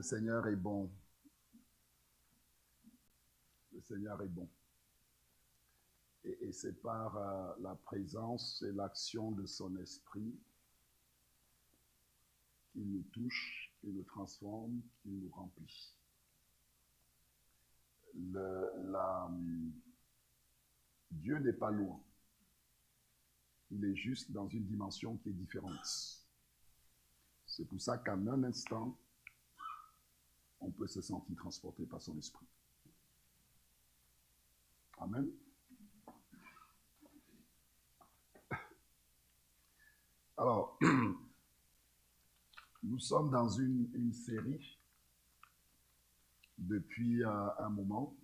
Le Seigneur est bon. Le Seigneur est bon. Et c'est par la présence et l'action de son esprit qu'il nous touche, qu'il nous transforme, qu'il nous remplit. Dieu n'est pas loin. Il est juste dans une dimension qui est différente. C'est pour ça qu'en un instant, on peut se sentir transporté par son esprit. Amen. Alors, nous sommes dans une série depuis un moment.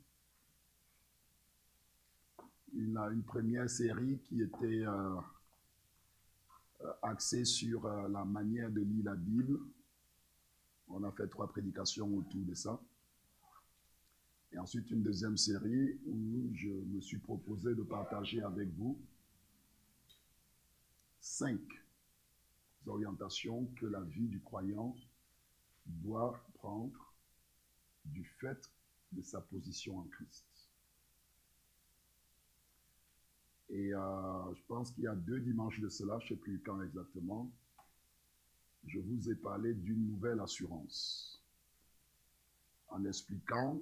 Une première série qui était axée sur la manière de lire la Bible. On a fait 3 prédications autour de ça. Et ensuite, une deuxième série où je me suis proposé de partager avec vous 5 orientations que la vie du croyant doit prendre du fait de sa position en Christ. Et je pense qu'il y a 2 dimanches de cela, je ne sais plus quand exactement, je vous ai parlé d'une nouvelle assurance, en expliquant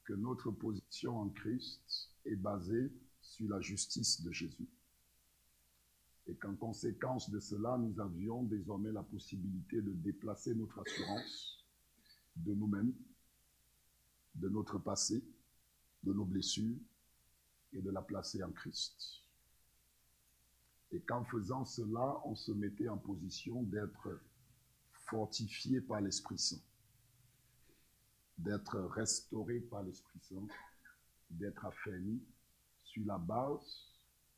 que notre position en Christ est basée sur la justice de Jésus. Et qu'en conséquence de cela, nous avions désormais la possibilité de déplacer notre assurance de nous-mêmes, de notre passé, de nos blessures, et de la placer en Christ. Et qu'en faisant cela, on se mettait en position d'être fortifié par l'Esprit Saint, d'être restauré par l'Esprit Saint, d'être affermi sur la base,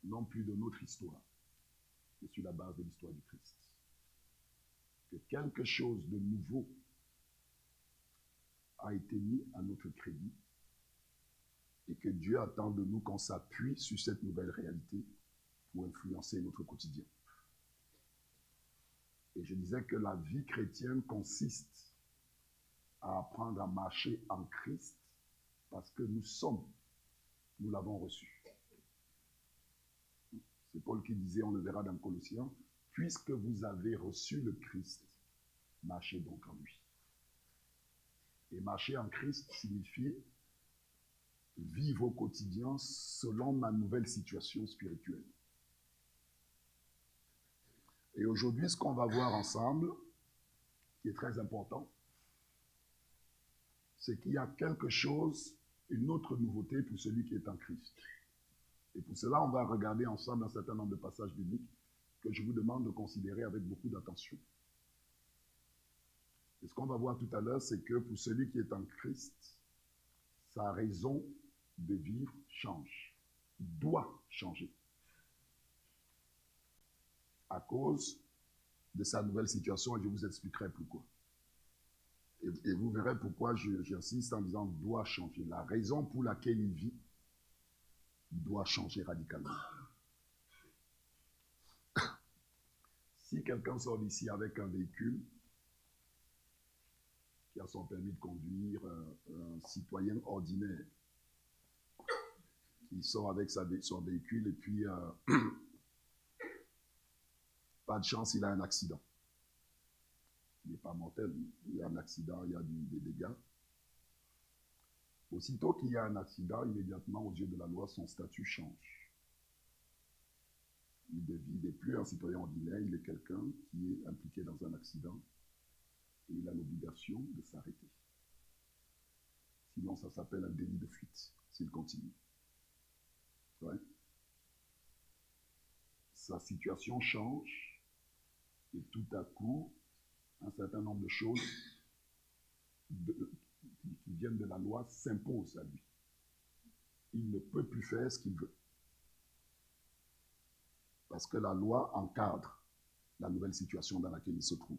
non plus de notre histoire, mais sur la base de l'histoire du Christ. Que quelque chose de nouveau a été mis à notre crédit et que Dieu attend de nous qu'on s'appuie sur cette nouvelle réalité pour influencer notre quotidien. Et je disais que la vie chrétienne consiste à apprendre à marcher en Christ parce que nous l'avons reçu. C'est Paul qui disait, on le verra dans Colossiens, puisque vous avez reçu le Christ, marchez donc en lui. Et marcher en Christ signifie vivre au quotidien selon ma nouvelle situation spirituelle. Et aujourd'hui, ce qu'on va voir ensemble, qui est très important, c'est qu'il y a quelque chose, une autre nouveauté pour celui qui est en Christ. Et pour cela, on va regarder ensemble un certain nombre de passages bibliques que je vous demande de considérer avec beaucoup d'attention. Et ce qu'on va voir tout à l'heure, c'est que pour celui qui est en Christ, sa raison de vivre change, doit changer, à cause de sa nouvelle situation, et je vous expliquerai pourquoi. Et vous verrez pourquoi j'insiste en disant doit changer. La raison pour laquelle il vit doit changer radicalement. Si quelqu'un sort d'ici avec un véhicule, qui a son permis de conduire, un citoyen ordinaire, qui sort avec son véhicule et puis pas de chance, il a un accident. Il n'est pas mortel, il y a un accident, il y a des dégâts. Aussitôt qu'il y a un accident, immédiatement, aux yeux de la loi, son statut change. Il n'est plus un citoyen ordinaire, il est quelqu'un qui est impliqué dans un accident et il a l'obligation de s'arrêter. Sinon, ça s'appelle un délit de fuite, s'il continue. Ouais. Sa situation change et tout à coup, un certain nombre de choses qui viennent de la loi s'imposent à lui. Il ne peut plus faire ce qu'il veut. Parce que la loi encadre la nouvelle situation dans laquelle il se trouve.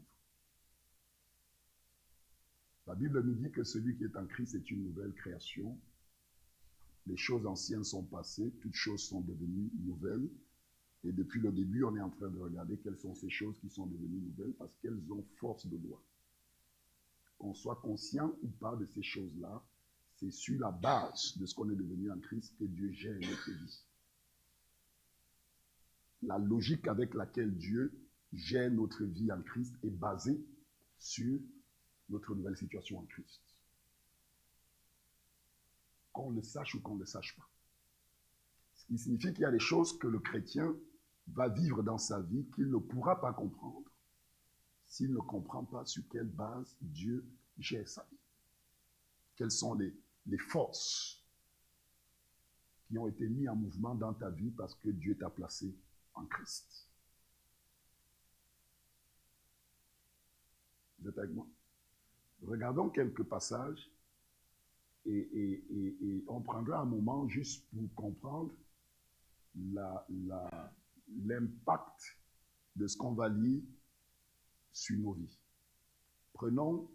La Bible nous dit que celui qui est en Christ est une nouvelle création. Les choses anciennes sont passées, toutes choses sont devenues nouvelles. Et depuis le début, on est en train de regarder quelles sont ces choses qui sont devenues nouvelles parce qu'elles ont force de loi. qu'on soit conscient ou pas de ces choses-là, c'est sur la base de ce qu'on est devenu en Christ que Dieu gère notre vie. La logique avec laquelle Dieu gère notre vie en Christ est basée sur notre nouvelle situation en Christ. Qu'on le sache ou qu'on ne le sache pas. Ce qui signifie qu'il y a des choses que le chrétien va vivre dans sa vie qu'il ne pourra pas comprendre s'il ne comprend pas sur quelle base Dieu gère sa vie. Quelles sont les forces qui ont été mises en mouvement dans ta vie parce que Dieu t'a placé en Christ. Vous êtes avec moi? Regardons quelques passages et on prendra un moment juste pour comprendre l'impact de ce qu'on va lire sur nos vies. Prenons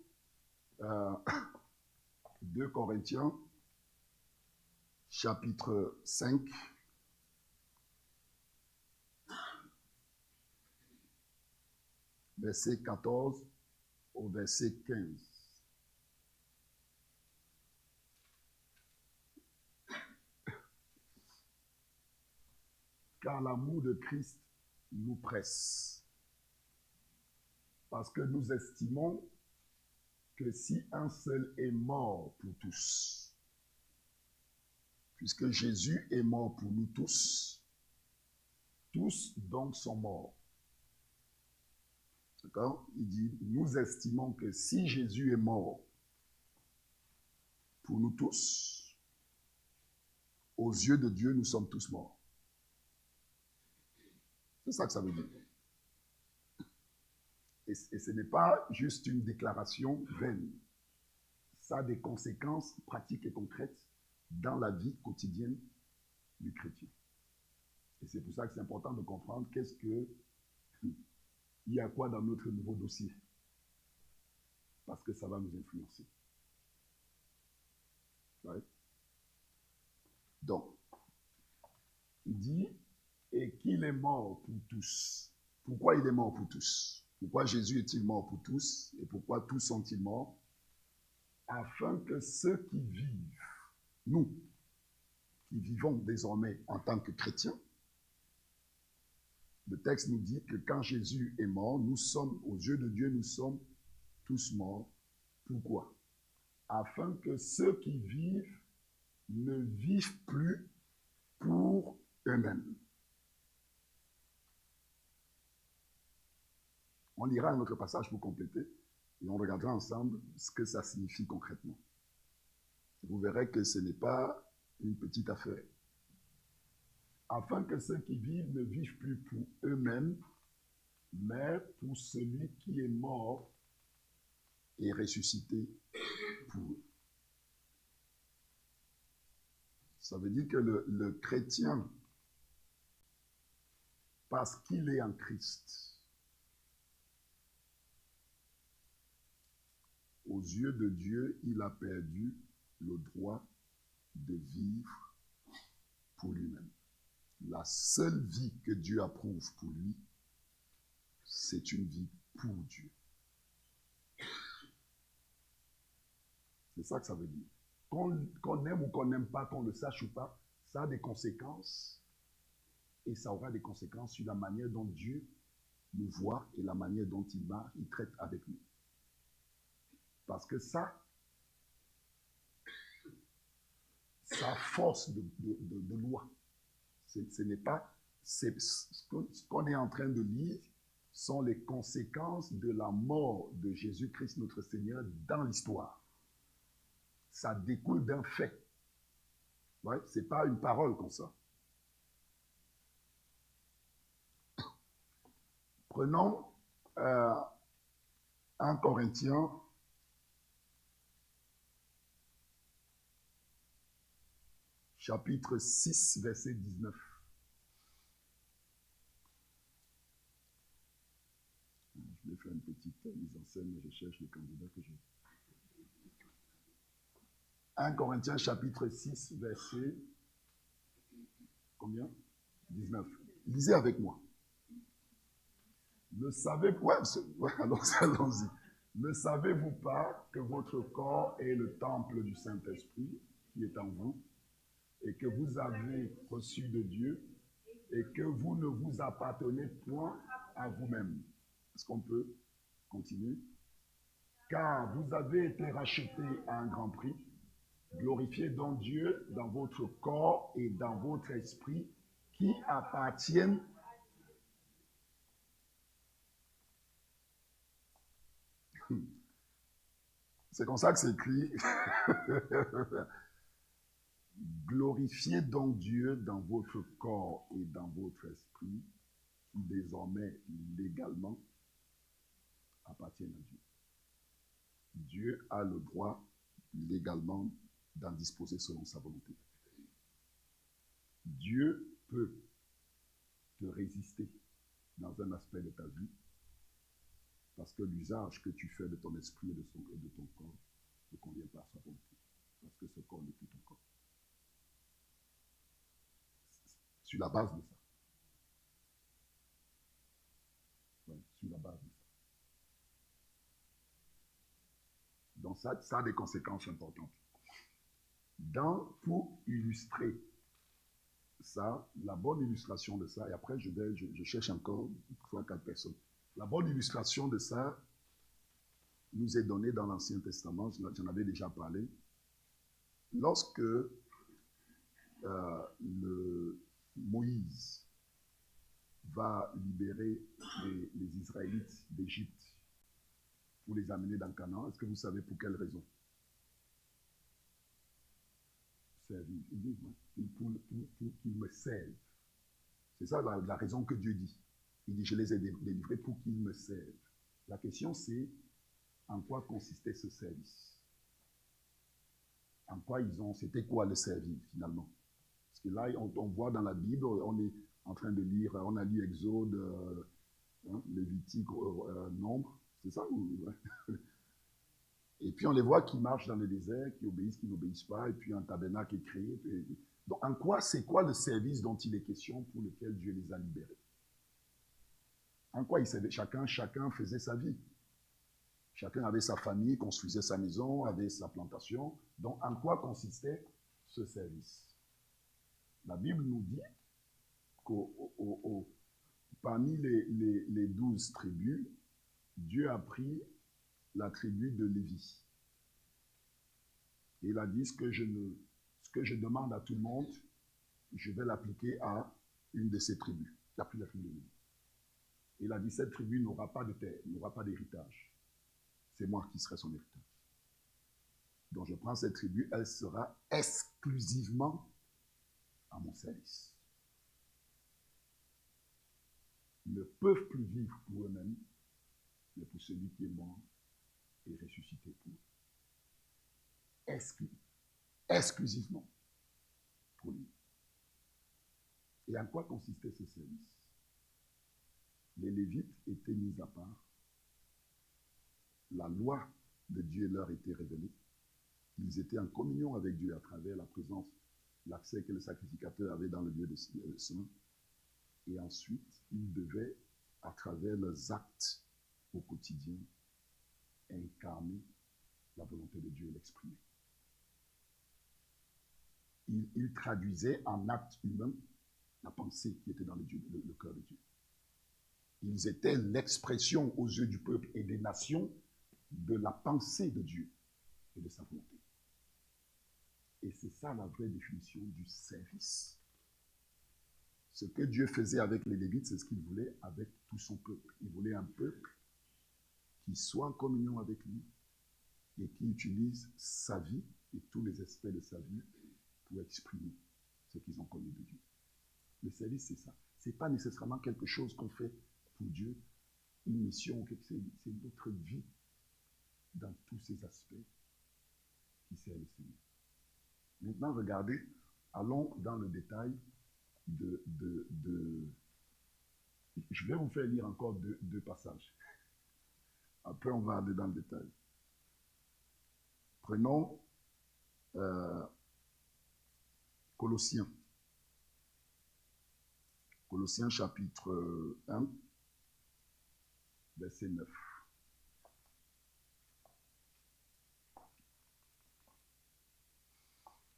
2 Corinthiens, chapitre 5, verset 14 au verset 15. Car l'amour de Christ nous presse, parce que nous estimons que si un seul est mort pour tous, puisque Jésus est mort pour nous tous, tous donc sont morts. D'accord? Il dit, nous estimons que si Jésus est mort pour nous tous, aux yeux de Dieu, nous sommes tous morts. C'est ça que ça veut dire. Et ce n'est pas juste une déclaration vaine. Ça a des conséquences pratiques et concrètes dans la vie quotidienne du chrétien. Et c'est pour ça que c'est important de comprendre il y a quoi dans notre nouveau dossier. Parce que ça va nous influencer. Ouais. Donc, il dit, et qu'il est mort pour tous. Pourquoi il est mort pour tous? Pourquoi Jésus est-il mort pour tous? Et pourquoi tous sont-ils morts? Afin que ceux qui vivent, nous, qui vivons désormais en tant que chrétiens, le texte nous dit que quand Jésus est mort, nous sommes, aux yeux de Dieu, nous sommes tous morts. Pourquoi? Afin que ceux qui vivent ne vivent plus pour eux-mêmes. On lira un autre passage pour compléter et on regardera ensemble ce que ça signifie concrètement. Vous verrez que ce n'est pas une petite affaire. Afin que ceux qui vivent ne vivent plus pour eux-mêmes, mais pour celui qui est mort et ressuscité pour eux. Ça veut dire que le chrétien, parce qu'il est en Christ, aux yeux de Dieu, il a perdu le droit de vivre pour lui-même. La seule vie que Dieu approuve pour lui, c'est une vie pour Dieu. C'est ça que ça veut dire. Qu'on aime ou qu'on n'aime pas, qu'on le sache ou pas, ça a des conséquences. Et ça aura des conséquences sur la manière dont Dieu nous voit et la manière dont il traite avec nous. Parce que ça force de loi. Ce n'est pas, ce qu'on est en train de lire sont les conséquences de la mort de Jésus-Christ notre Seigneur dans l'histoire. Ça découle d'un fait. Ouais, ce n'est pas une parole comme ça. Prenons 1 Corinthiens chapitre 6, verset 19. Je vais faire une petite mise en scène, mais je cherche le candidat que j'ai. 1 Corinthiens chapitre 6, verset combien? 19. Lisez avec moi. Ne savez pas. Ouais, allons-y. Ne savez-vous pas que votre corps est le temple du Saint-Esprit qui est en vous et que vous avez reçu de Dieu et que vous ne vous appartenez point à vous-même? Est-ce qu'on peut continuer? Car vous avez été rachetés à un grand prix. Glorifiez donc Dieu dans votre corps et dans votre esprit qui appartiennent. C'est comme ça que c'est écrit. Glorifiez donc Dieu dans votre corps et dans votre esprit qui désormais légalement appartiennent à Dieu. Dieu a le droit légalement d'en disposer selon sa volonté. Dieu peut te résister dans un aspect de ta vie parce que l'usage que tu fais de ton esprit et de ton corps ne convient pas à sa volonté. Parce que ce corps n'est plus ton corps. Sur la base de ça. Ouais, sur la base de ça. Donc ça a des conséquences importantes. Pour illustrer ça, la bonne illustration de ça, et après je cherche encore 3 ou 4 personnes. La bonne illustration de ça nous est donnée dans l'Ancien Testament, j'en avais déjà parlé. Lorsque Moïse va libérer les Israélites d'Égypte pour les amener dans Canaan, est-ce que vous savez pour quelle raison? Servir. Il dit, pour qu'ils me servent. C'est ça la raison que Dieu dit. Il dit, je les ai délivrés pour qu'ils me servent. La question c'est, en quoi consistait ce service? En quoi c'était quoi le servir finalement? Parce que là, on voit dans la Bible, on est en train de lire, on a lu Exode, Lévitique, Nombre, c'est ça? Et puis on les voit qui marchent dans le désert, qui obéissent, qui n'obéissent pas, et puis un tabernacle est créé. Donc en quoi, c'est quoi le service dont il est question pour lequel Dieu les a libérés? En quoi chacun faisait sa vie. Chacun avait sa famille, construisait sa maison, avait sa plantation. Donc en quoi consistait ce service? La Bible nous dit que parmi les 12 tribus, Dieu a pris la tribu de Lévi. Et il a dit ce que je demande à tout le monde, je vais l'appliquer à une de ces tribus. Il a pris la tribu de Lévi. Il a dit cette tribu n'aura pas de terre, n'aura pas d'héritage. C'est moi qui serai son héritage. Donc je prends cette tribu, elle sera exclusivement à mon service. Ils ne peuvent plus vivre pour eux-mêmes, mais pour celui qui est mort et ressuscité pour eux. Exclusivement pour lui. Et en quoi consistait ce service? Les Lévites étaient mis à part. La loi de Dieu leur était révélée. Ils étaient en communion avec Dieu à travers la présence, l'accès que le sacrificateur avait dans le lieu de saint. Et ensuite, ils devaient, à travers leurs actes au quotidien, incarner la volonté de Dieu et l'exprimer. Ils traduisaient en actes humains la pensée qui était dans le cœur de Dieu. Ils étaient l'expression aux yeux du peuple et des nations de la pensée de Dieu et de sa volonté. Et c'est ça la vraie définition du service. Ce que Dieu faisait avec les Lévites, c'est ce qu'il voulait avec tout son peuple. Il voulait un peuple qui soit en communion avec lui et qui utilise sa vie et tous les aspects de sa vie pour exprimer ce qu'ils ont connu de Dieu. Le service, c'est ça. Ce n'est pas nécessairement quelque chose qu'on fait pour Dieu, une mission, c'est notre vie dans tous ces aspects qui sert le Seigneur. Maintenant, regardez, allons dans le détail je vais vous faire lire encore deux passages. Après, on va aller dans le détail. Prenons Colossiens. Colossiens chapitre 1, verset 9.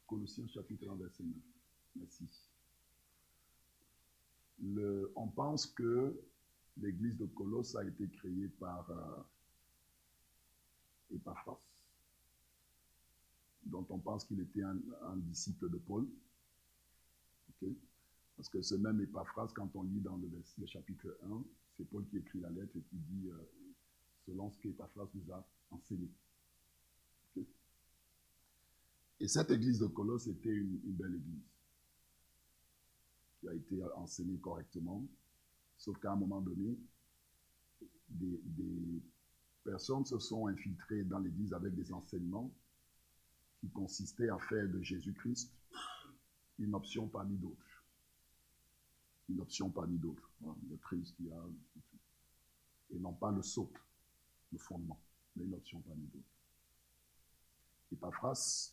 Colossiens chapitre 1, verset 9. Merci. On pense que l'église de Colosse a été créée par Épaphras, dont on pense qu'il était un disciple de Paul. Okay? Parce que ce même Épaphras, quand on lit dans le chapitre 1, c'est Paul qui écrit la lettre et qui dit selon ce qu'Épaphras nous a enseigné. Okay? Et cette église de Colosse était une belle église qui a été enseignée correctement, sauf qu'à un moment donné, des personnes se sont infiltrées dans l'église avec des enseignements qui consistaient à faire de Jésus-Christ une option parmi d'autres. Une option parmi d'autres. Le Christ, il y a... Et non pas le socle, le fondement, mais une option parmi d'autres. Épaphras,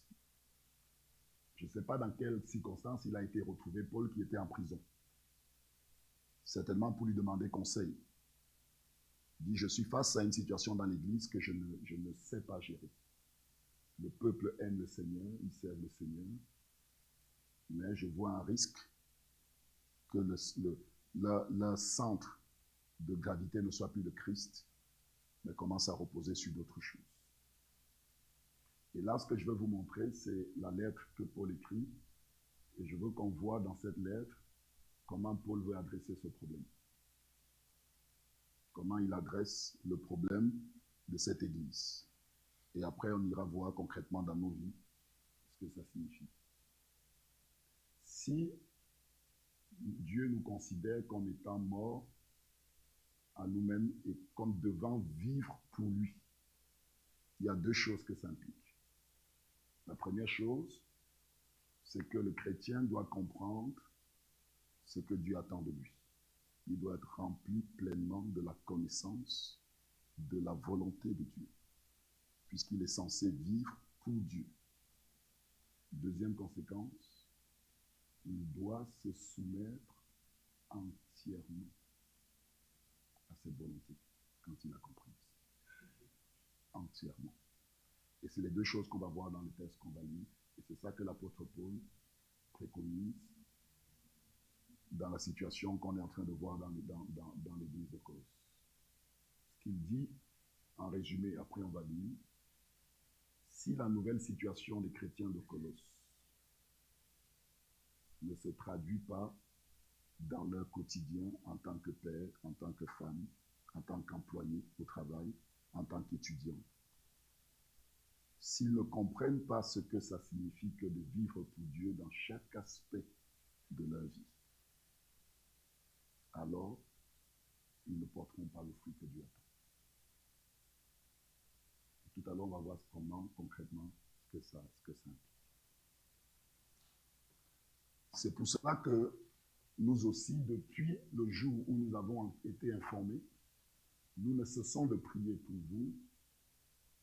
je ne sais pas dans quelles circonstances il a été retrouvé, Paul qui était en prison. Certainement pour lui demander conseil. Il dit, je suis face à une situation dans l'église que je ne sais pas gérer. Le peuple aime le Seigneur, il sert le Seigneur, mais je vois un risque que le centre de gravité ne soit plus le Christ, mais commence à reposer sur d'autres choses. Et là, ce que je veux vous montrer, c'est la lettre que Paul écrit, et je veux qu'on voit dans cette lettre comment Paul veut adresser ce problème. Comment il adresse le problème de cette église. Et après, on ira voir concrètement dans nos vies ce que ça signifie. Si Dieu nous considère comme étant morts à nous-mêmes et comme devant vivre pour lui, il y a deux choses que ça implique. La première chose, c'est que le chrétien doit comprendre ce que Dieu attend de lui. Il doit être rempli pleinement de la connaissance de la volonté de Dieu, puisqu'il est censé vivre pour Dieu. Deuxième conséquence, il doit se soumettre entièrement à cette volonté, quand il a compris. Entièrement. Et c'est les deux choses qu'on va voir dans le texte qu'on va lire. Et c'est ça que l'apôtre Paul préconise dans la situation qu'on est en train de voir dans l'église de Colosse. Ce qu'il dit, en résumé, après on va lire, si la nouvelle situation des chrétiens de Colosse ne se traduit pas dans leur quotidien en tant que père, en tant que femme, en tant qu'employé au travail, en tant qu'étudiant, s'ils ne comprennent pas ce que ça signifie que de vivre pour Dieu dans chaque aspect de leur vie, alors ils ne porteront pas le fruit que Dieu attend. Et tout à l'heure, on va voir comment, concrètement, ce que ça implique. C'est pour cela que nous aussi, depuis le jour où nous avons été informés, nous ne cessons de prier pour vous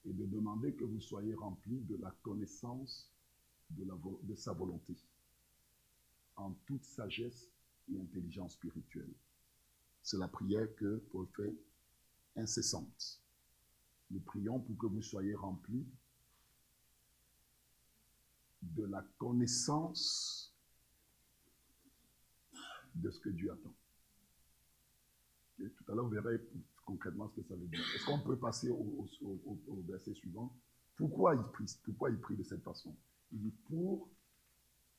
et de demander que vous soyez remplis de la connaissance de sa volonté, en toute sagesse et intelligence spirituelle. C'est la prière que Paul fait incessante. Nous prions pour que vous soyez remplis de la connaissance de ce que Dieu attend. Et tout à l'heure, vous verrez concrètement ce que ça veut dire. Est-ce qu'on peut passer au verset suivant? Pourquoi il prie de cette façon? Il dit pour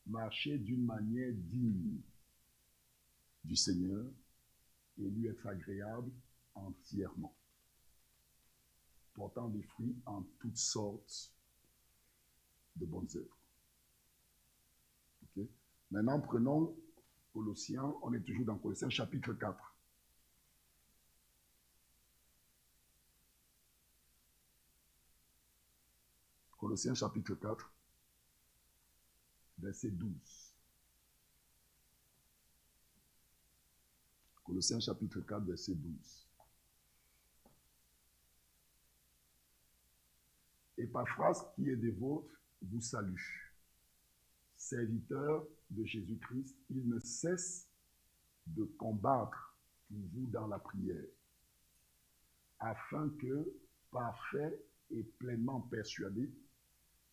marcher d'une manière digne du Seigneur et lui être agréable entièrement, portant des fruits en toutes sortes de bonnes œuvres. Okay? Maintenant, prenons Colossiens, on est toujours dans Colossiens chapitre 4. Colossiens chapitre 4, verset 12. Colossiens chapitre 4, verset 12. Épaphras, qui est des vôtres, vous salue. Serviteur de Jésus-Christ, il ne cesse de combattre pour vous dans la prière, afin que, parfait et pleinement persuadé,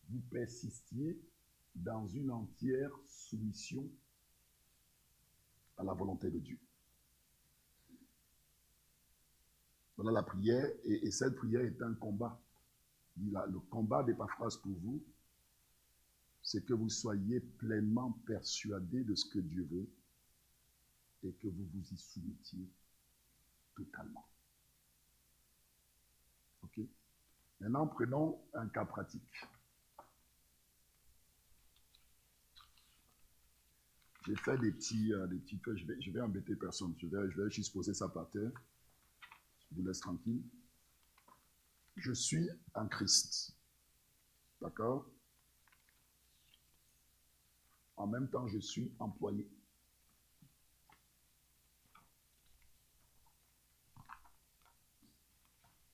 vous persistiez dans une entière soumission à la volonté de Dieu. Voilà la prière, et cette prière est un combat. Le combat d'Épaphras pour vous, c'est que vous soyez pleinement persuadés de ce que Dieu veut et que vous vous y soumettiez totalement. Ok? Maintenant, prenons un cas pratique. J'ai fait des petits trucs, je vais embêter personne, je vais juste poser ça par terre. Je vous laisse tranquille. Je suis en Christ. D'accord? En même temps, je suis employé.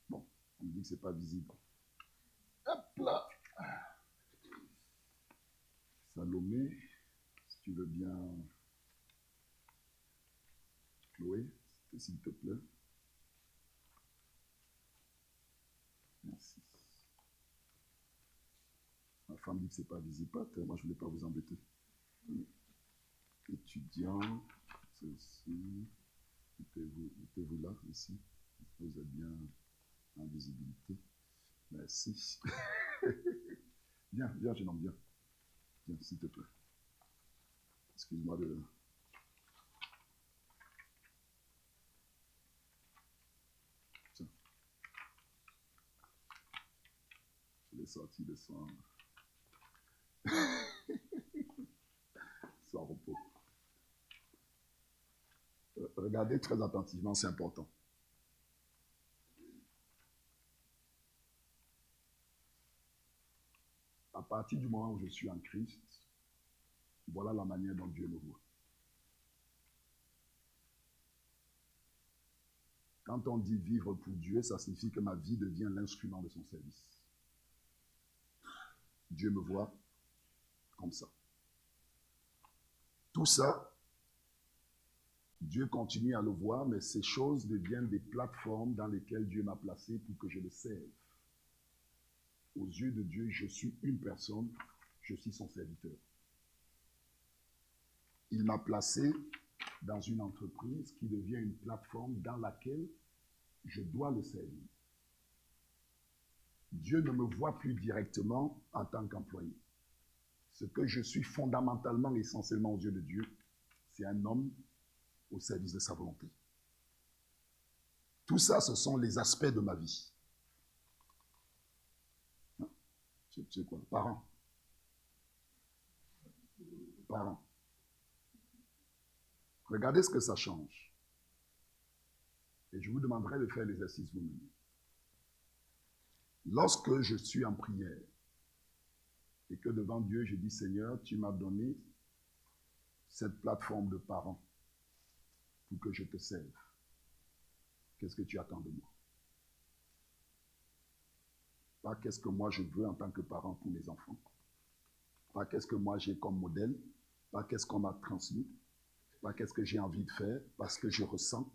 Bon, on me dit que ce n'est pas visible. Hop là! Salomé, si tu veux bien, Chloé, s'il te plaît. Merci. Ma femme dit que ce n'est pas visible. Moi, je ne voulais pas vous embêter. Étudiant, ceci. Mettez-vous là, ici. Vous êtes bien en visibilité. Merci. Viens, jeune homme, viens. Viens, s'il te plaît. Excuse-moi de... Tiens. Je l'ai sorti de son repos. Regardez très attentivement, c'est important. À partir du moment où je suis en Christ, voilà la manière dont Dieu me voit. Quand on dit vivre pour Dieu, ça signifie que ma vie devient l'instrument de son service. Dieu me voit comme ça. Tout ça, Dieu continue à le voir, mais ces choses deviennent des plateformes dans lesquelles Dieu m'a placé pour que je le serve. Aux yeux de Dieu, je suis une personne, je suis son serviteur. Il m'a placé dans une entreprise qui devient une plateforme dans laquelle je dois le servir. Dieu ne me voit plus directement en tant qu'employé. Ce que je suis fondamentalement, essentiellement aux yeux de Dieu, c'est un homme au service de sa volonté. Tout ça, ce sont les aspects de ma vie. Tu sais quoi? Parents. Regardez ce que ça change. Et je vous demanderai de faire l'exercice vous-même. Lorsque je suis en prière et que devant Dieu, je dis, Seigneur, tu m'as donné cette plateforme de parents pour que je te serve. Qu'est-ce que tu attends de moi? Pas qu'est-ce que moi je veux en tant que parent pour mes enfants. Pas qu'est-ce que moi j'ai comme modèle. Pas qu'est-ce qu'on m'a transmis. Pas qu'est-ce que j'ai envie de faire parce que je ressens.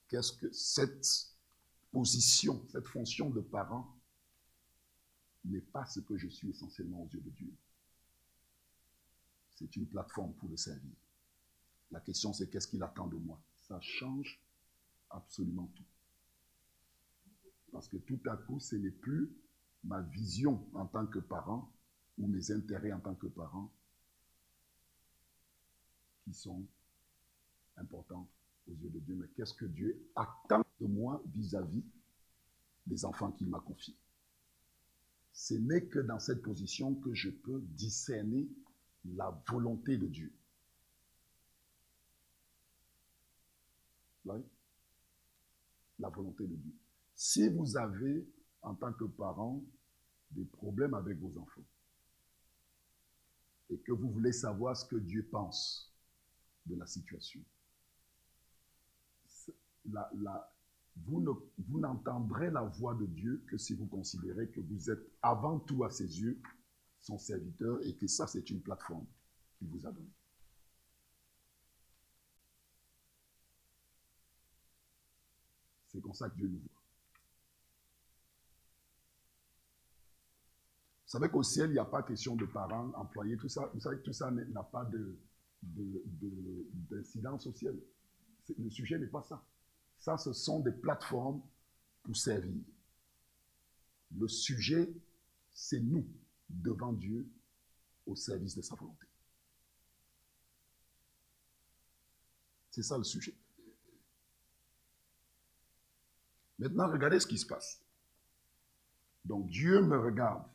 Qu'est-ce que cette position, cette fonction de parent n'est pas ce que je suis essentiellement aux yeux de Dieu. C'est une plateforme pour le servir. La question, c'est qu'est-ce qu'il attend de moi? Ça change absolument tout. Parce que tout à coup, ce n'est plus ma vision en tant que parent ou mes intérêts en tant que parent qui sont importants aux yeux de Dieu, mais qu'est-ce que Dieu attend de moi vis-à-vis des enfants qu'il m'a confiés. Ce n'est que dans cette position que je peux discerner la volonté de Dieu. Là, la volonté de Dieu. Si vous avez, en tant que parent, des problèmes avec vos enfants et que vous voulez savoir ce que Dieu pense de la situation, vous n'entendrez la voix de Dieu que si vous considérez que vous êtes avant tout à ses yeux son serviteur et que ça, c'est une plateforme qu'il vous a donnée. C'est comme ça que Dieu nous voit. savez qu'au ciel, il n'y a pas question de parents, employés, tout ça. Vous savez que tout ça n'a pas d'incidence au ciel. Le sujet n'est pas ça. Ça, ce sont des plateformes pour servir. Le sujet, c'est nous, devant Dieu, au service de sa volonté. C'est ça le sujet. Maintenant, regardez ce qui se passe. Donc, Dieu me regarde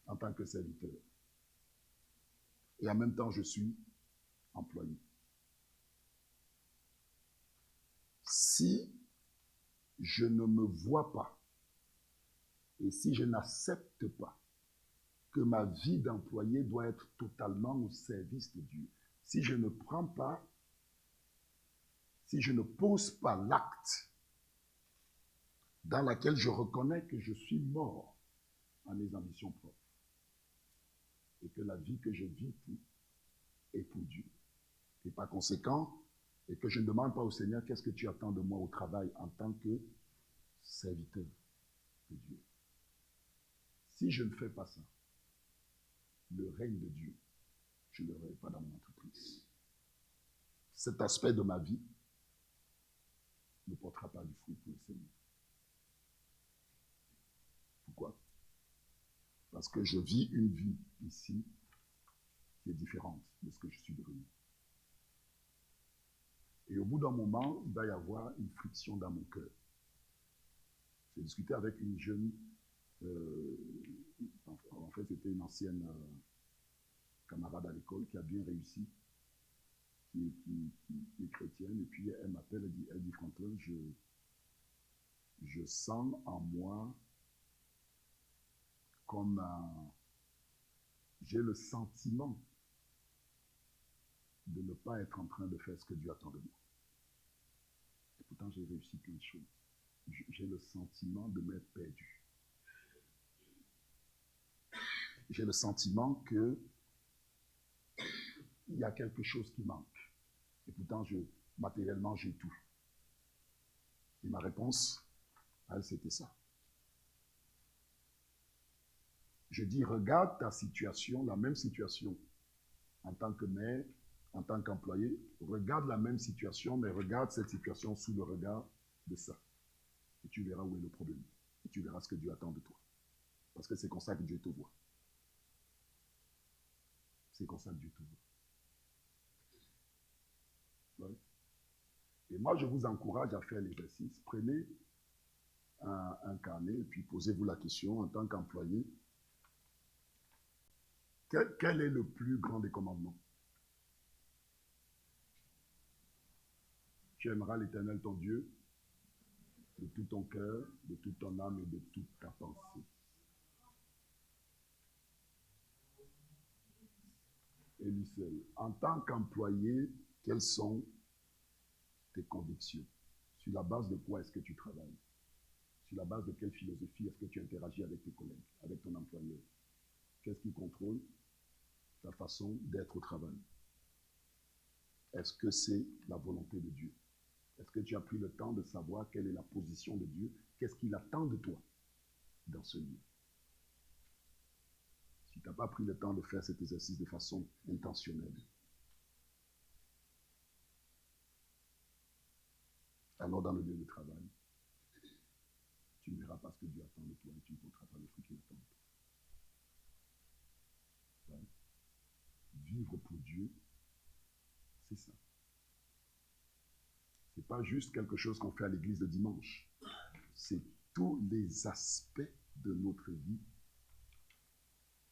en tant que serviteur. Et en même temps, je suis employé. Si je ne me vois pas et si je n'accepte pas que ma vie d'employé doit être totalement au service de Dieu, si je ne prends pas, si je ne pose pas l'acte dans lequel je reconnais que je suis mort à mes ambitions propres et que la vie que je vis est pour Dieu. Et par conséquent, et que je ne demande pas au Seigneur qu'est-ce que tu attends de moi au travail en tant que serviteur de Dieu. Si je ne fais pas ça, le règne de Dieu, je ne le verrai pas dans mon entreprise. Cet aspect de ma vie ne portera pas du fruit pour le Seigneur. Pourquoi? Parce que je vis une vie ici qui est différente de ce que je suis devenu. Et au bout d'un moment, il va y avoir une friction dans mon cœur. J'ai discuté avec une jeune, en fait c'était une ancienne camarade à l'école qui a bien réussi, qui est chrétienne, et puis elle m'appelle, elle dit Franklin, je sens en moi comme j'ai le sentiment de ne pas être en train de faire ce que Dieu attend de moi. Et pourtant, j'ai réussi plein de choses. J'ai le sentiment de m'être perdu. J'ai le sentiment que il y a quelque chose qui manque. Et pourtant, matériellement, j'ai tout. Et ma réponse, elle, c'était ça. Je dis, regarde ta situation, la même situation, en tant que mère, en tant qu'employé, regarde la même situation, mais regarde cette situation sous le regard de ça. Et tu verras où est le problème. Et tu verras ce que Dieu attend de toi. Parce que c'est comme ça que Dieu te voit. C'est comme ça que Dieu te voit. Ouais. Et moi, je vous encourage à faire l'exercice. Prenez un carnet et puis posez-vous la question en tant qu'employé. Quel est le plus grand des commandements? Tu aimeras l'Éternel ton Dieu de tout ton cœur, de toute ton âme et de toute ta pensée. Et lui seul. En tant qu'employé, quelles sont tes convictions? Sur la base de quoi est-ce que tu travailles? Sur la base de quelle philosophie est-ce que tu interagis avec tes collègues, avec ton employeur? Qu'est-ce qui contrôle ta façon d'être au travail? Est-ce que c'est la volonté de Dieu? Est-ce que tu as pris le temps de savoir quelle est la position de Dieu? Qu'est-ce qu'il attend de toi dans ce lieu? Si tu n'as pas pris le temps de faire cet exercice de façon intentionnelle, alors dans le lieu de travail, tu ne verras pas ce que Dieu attend de toi et tu ne porteras pas le fruit qu'il attend de toi. Ouais. Vivre pour Dieu, c'est ça. Ce n'est pas juste quelque chose qu'on fait à l'église le dimanche. C'est tous les aspects de notre vie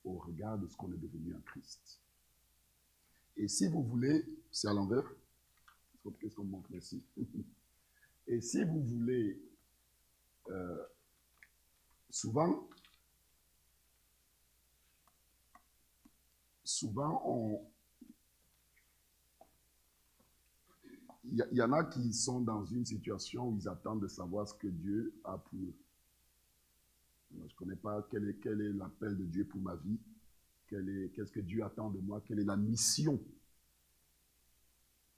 au regard de ce qu'on est devenu en Christ. Et si vous voulez, c'est à l'envers. Qu'est-ce qu'on montre ici? Et si vous voulez, souvent, il y en a qui sont dans une situation où ils attendent de savoir ce que Dieu a pour eux. Je ne connais pas quel est l'appel de Dieu pour ma vie, qu'est-ce que Dieu attend de moi, quelle est la mission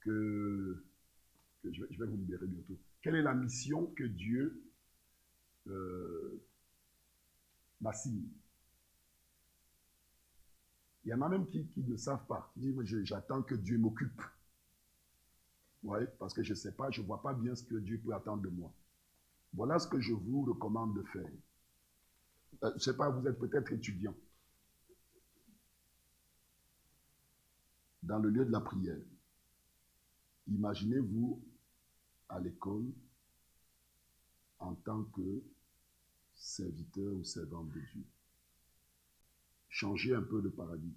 que je vais vous libérer bientôt. Quelle est la mission que Dieu Massime. Il y en a même qui ne savent pas. Qui disent, j'attends que Dieu m'occupe. Oui, parce que je ne sais pas, je ne vois pas bien ce que Dieu peut attendre de moi. Voilà ce que je vous recommande de faire. Je ne sais pas, vous êtes peut-être étudiant. Dans le lieu de la prière, imaginez-vous à l'école en tant que serviteur ou servante de Dieu. Changez un peu de paradigme.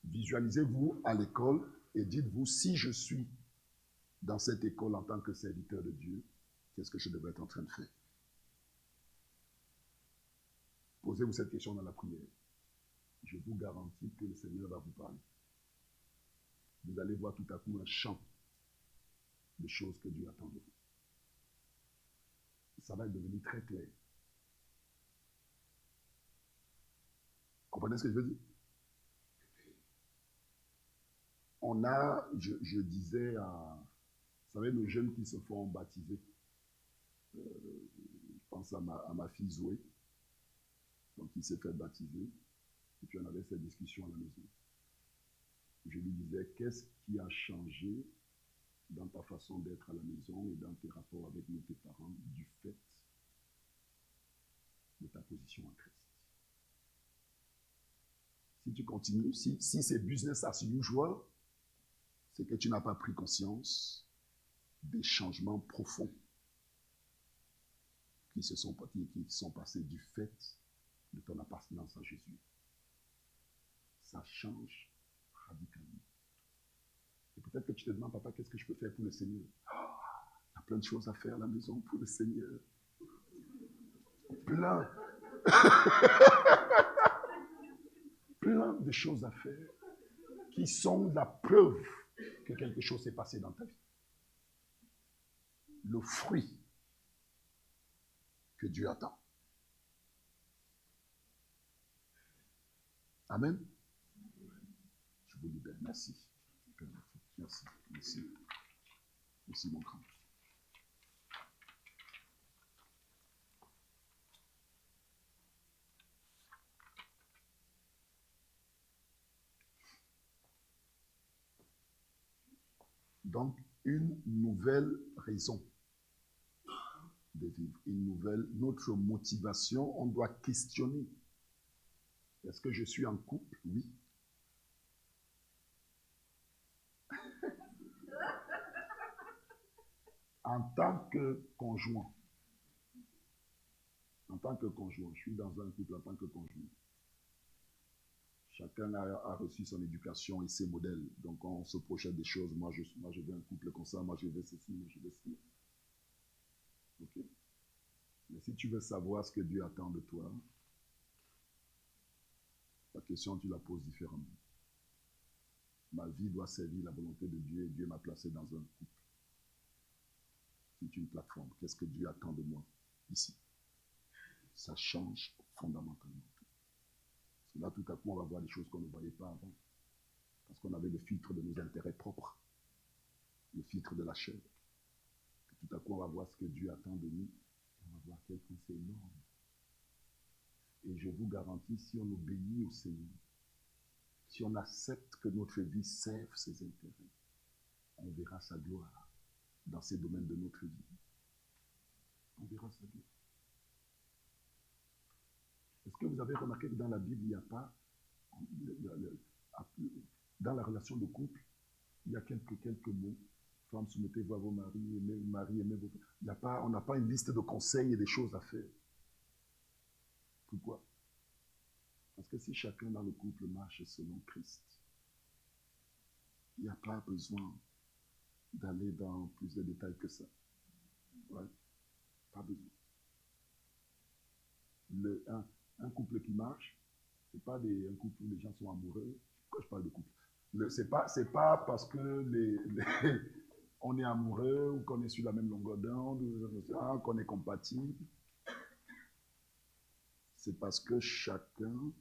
Visualisez-vous à l'école et dites-vous, si je suis dans cette école en tant que serviteur de Dieu, qu'est-ce que je devrais être en train de faire? Posez-vous cette question dans la prière. Je vous garantis que le Seigneur va vous parler. Vous allez voir tout à coup un champ de choses que Dieu attend de vous. Ça va devenir très clair. Comprenez ce que je veux dire? On a, je disais à, vous savez, nos jeunes qui se font baptiser. Je pense à ma fille Zoé, donc qui s'est fait baptiser. Et puis on avait cette discussion à la maison. Je lui disais, qu'est-ce qui a changé dans ta façon d'être à la maison et dans tes rapports avec tes parents du fait de ta position en Christ? Si tu continues, si c'est business as usual, c'est que tu n'as pas pris conscience des changements profonds qui sont passés du fait de ton appartenance à Jésus. Ça change radicalement. Et peut-être que tu te demandes, papa, qu'est-ce que je peux faire pour le Seigneur? Il y a plein de choses à faire à la maison pour le Seigneur. Plein. Plein de choses à faire qui sont la preuve que quelque chose s'est passé dans ta vie. Le fruit que Dieu attend. Amen. Je vous libère. Merci. Merci. Merci. Merci, mon grand. Donc, une nouvelle raison de vivre, notre motivation, on doit questionner. Est-ce que je suis en couple? Oui. En tant que conjoint, je suis dans un couple en tant que conjoint. Chacun a reçu son éducation et ses modèles. Donc, on se projette des choses. Moi, je veux un couple comme ça. Moi, je veux ceci. Moi, je veux ceci. OK? Mais si tu veux savoir ce que Dieu attend de toi, la question, tu la poses différemment. Ma vie doit servir la volonté de Dieu et Dieu m'a placé dans un couple. C'est une plateforme. Qu'est-ce que Dieu attend de moi ici? Ça change fondamentalement tout. Parce que là, tout à coup, on va voir des choses qu'on ne voyait pas avant. Parce qu'on avait le filtre de nos intérêts propres. Le filtre de la chair. Et tout à coup, on va voir ce que Dieu attend de nous. On va voir quel point c'est énorme. Et je vous garantis, si on obéit au Seigneur, si on accepte que notre vie serve ses intérêts, on verra sa gloire dans ces domaines de notre vie. On verra sa gloire. Est-ce que vous avez remarqué que dans la Bible, il n'y a pas, dans la relation de couple, il y a quelques mots. Femmes, soumettez-vous à vos maris, aimez vos femmes. Il n'y a pas, on n'a pas une liste de conseils et des choses à faire. Pourquoi? Parce que si chacun dans le couple marche selon Christ, il n'y a pas besoin d'aller dans plus de détails que ça. Ouais, pas besoin. Un couple qui marche, c'est pas un couple où les gens sont amoureux. Pourquoi je parle de couple? C'est pas parce que on est amoureux ou qu'on est sur la même longueur d'onde, qu'on est compatible. C'est parce que chacun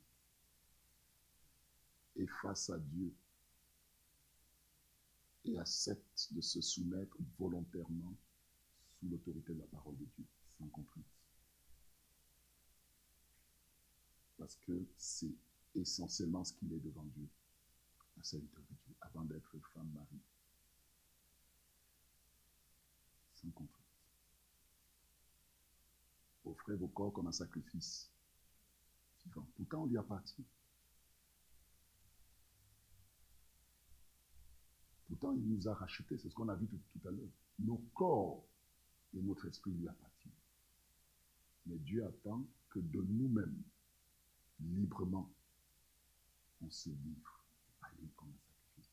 est face à Dieu et accepte de se soumettre volontairement sous l'autorité de la parole de Dieu, sans contrainte. Parce que c'est essentiellement ce qu'il est devant Dieu, un serviteur de Dieu, avant d'être femme, mari. Sans contrainte. Offrez vos corps comme un sacrifice vivant. Pourtant, on lui appartient. Pourtant, il nous a rachetés, c'est ce qu'on a vu tout à l'heure. Nos corps et notre esprit lui appartiennent. Mais Dieu attend que de nous-mêmes, librement, on se livre à lui comme un sacrifice.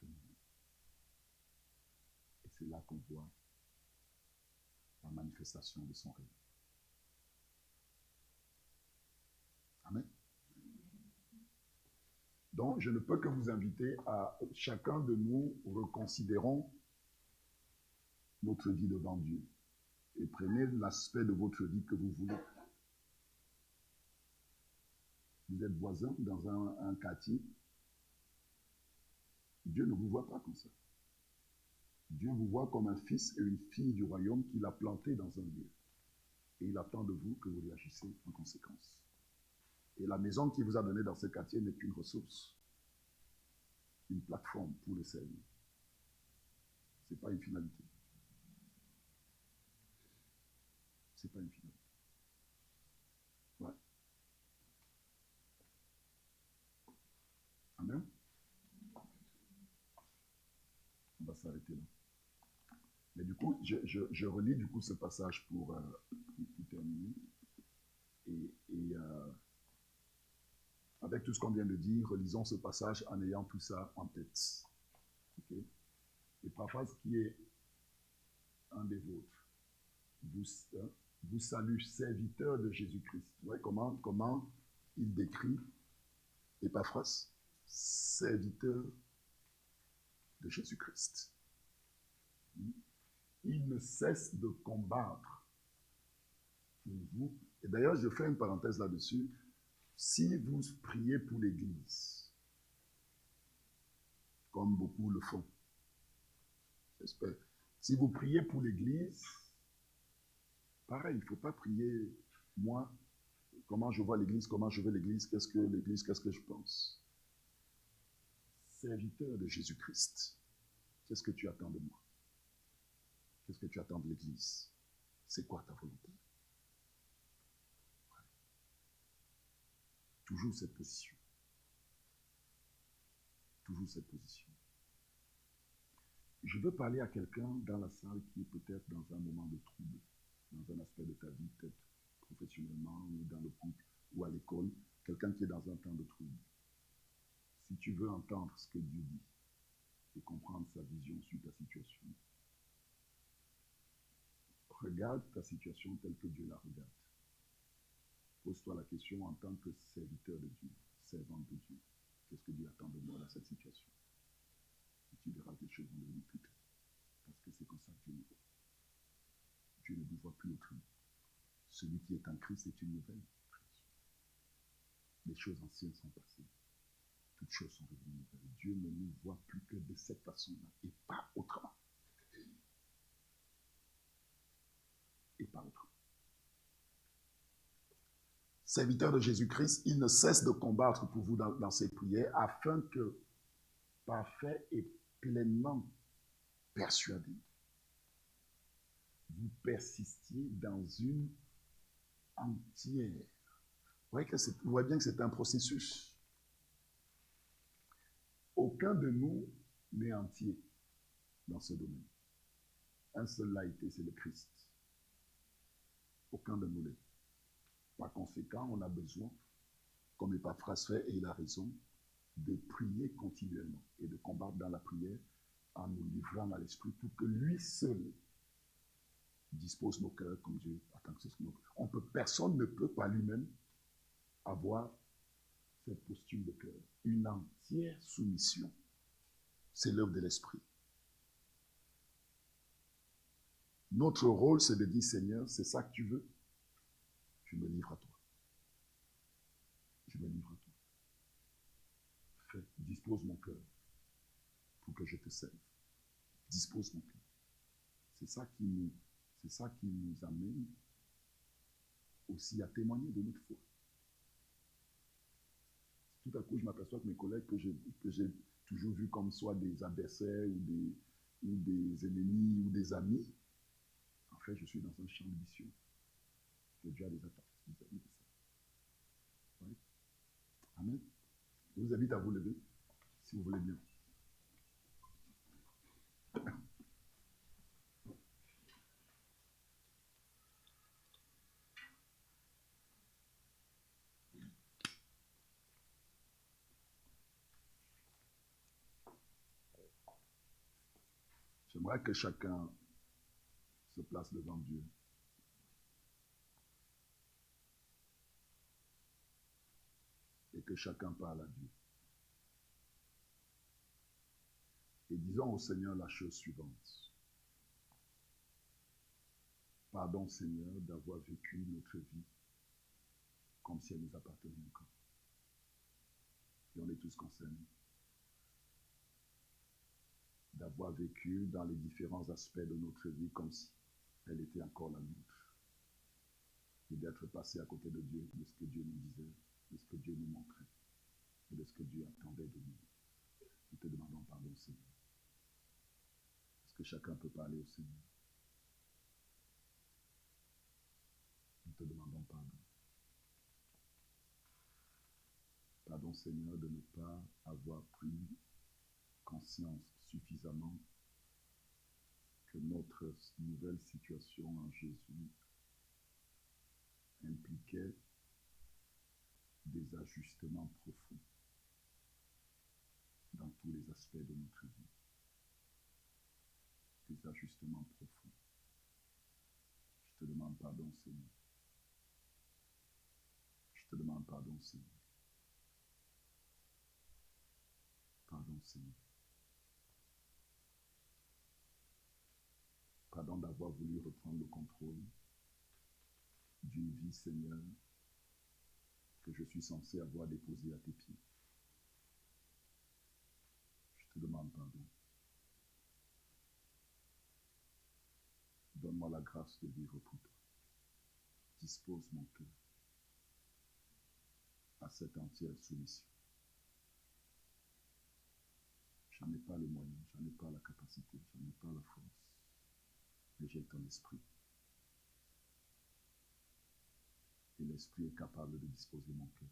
De nous-mêmes. Et c'est là qu'on voit la manifestation de son règne. Amen. Donc, je ne peux que vous inviter à chacun de nous reconsidérons notre vie devant Dieu. Et prenez l'aspect de votre vie que vous voulez. Vous êtes voisin dans un quartier. Dieu ne vous voit pas comme ça. Dieu vous voit comme un fils et une fille du royaume qu'il a planté dans un lieu. Et il attend de vous que vous réagissiez en conséquence. Et la maison qu'il vous a donnée dans ce quartier n'est qu'une ressource, une plateforme pour le servir. Ce n'est pas une finalité. Ce n'est pas une finalité. Ouais. Amen. On va s'arrêter là. Mais du coup, je relis du coup ce passage pour terminer. Et avec tout ce qu'on vient de dire, relisons ce passage en ayant tout ça en tête. Okay? Et parfois, ce qui est un des vôtres, vous salue, serviteur de Jésus-Christ. Vous voyez comment il décrit Épaphras, serviteur de Jésus-Christ. Il ne cesse de combattre pour vous. Et d'ailleurs, je fais une parenthèse là-dessus. Si vous priez pour l'Église, comme beaucoup le font, j'espère, si vous priez pour l'Église, pareil, il ne faut pas prier, moi, comment je vois l'Église, comment je veux l'Église, qu'est-ce que je pense. Serviteur de Jésus-Christ, qu'est-ce que tu attends de moi? Qu'est-ce que tu attends de l'Église? C'est quoi ta volonté? Ouais. Toujours cette position. Toujours cette position. Je veux parler à quelqu'un dans la salle qui est peut-être dans un moment de trouble, dans un aspect de ta vie, peut-être professionnellement, ou dans le couple, ou à l'école, quelqu'un qui est dans un temps de trouble. Si tu veux entendre ce que Dieu dit et comprendre sa vision sur ta situation, regarde ta situation telle que Dieu la regarde. Pose-toi la question en tant que serviteur de Dieu, servant de Dieu. Qu'est-ce que Dieu attend de moi dans cette situation? Et tu verras que les choses vont devenir plus claires. Parce que c'est comme ça que Dieu nous voit. Dieu ne nous voit plus autrement. Celui qui est en Christ est une nouvelle création. Les choses anciennes sont passées. Toutes choses sont devenues nouvelles. Dieu ne nous voit plus que de cette façon-là et pas autrement. Et pas autrement. Serviteur de Jésus-Christ, il ne cesse de combattre pour vous dans ses prières afin que, parfait et pleinement persuadé, vous persistiez dans une entière. Vous voyez bien que c'est un processus. Aucun de nous n'est entier dans ce domaine. Un seul l'a été, c'est le Christ. Aucun de nous l'est. Par conséquent, on a besoin, comme Épaphras fait, et il a raison, de prier continuellement et de combattre dans la prière en nous livrant à l'esprit pour que lui seul dispose nos cœurs comme Dieu attend que ce soit nos cœurs. Personne ne peut par lui-même avoir cette posture de cœur. Une entière soumission, c'est l'œuvre de l'esprit. Notre rôle, c'est de dire, Seigneur, c'est ça que tu veux, je me livre à toi. Je me livre à toi. Dispose mon cœur pour que je te serve. Dispose mon cœur. C'est ça qui nous amène aussi à témoigner de notre foi. Tout à coup, je m'aperçois que mes collègues que j'ai toujours vus comme soit des adversaires ou des ennemis ou des amis, en fait, je suis dans un champ de mission. Que Dieu a déjà participé de ça. Oui. Amen. Je vous invite à vous lever, si vous voulez bien. J'aimerais que chacun se place devant Dieu. Et que chacun parle à Dieu. Et disons au Seigneur la chose suivante. Pardon, Seigneur, d'avoir vécu notre vie comme si elle nous appartenait encore. Et on est tous concernés. D'avoir vécu dans les différents aspects de notre vie comme si elle était encore la nôtre. Et d'être passé à côté de Dieu, de ce que Dieu nous disait, de ce que Dieu nous montrait, et de ce que Dieu attendait de nous. Nous te demandons pardon, Seigneur. Est-ce que chacun peut parler au Seigneur? Nous te demandons pardon. Pardon, Seigneur, de ne pas avoir pris conscience suffisamment que notre nouvelle situation en Jésus impliquait des ajustements profonds dans tous les aspects de notre vie. Des ajustements profonds. Je te demande pardon, Seigneur. Je te demande pardon, Seigneur. Pardon, Seigneur. Pardon d'avoir voulu reprendre le contrôle d'une vie, Seigneur, que je suis censé avoir déposée à tes pieds. Je te demande pardon. Donne-moi la grâce de vivre pour toi. Dispose mon cœur à cette entière soumission. J'en ai pas les moyens, j'en ai pas la capacité, j'en ai pas la force, mais j'ai ton esprit. Et l'esprit est capable de disposer mon cœur.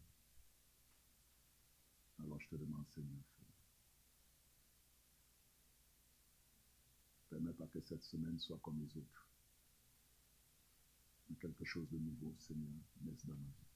Alors je te demande, Seigneur, permets pas que cette semaine soit comme les autres. Mais quelque chose de nouveau, Seigneur, laisse dans ma vie.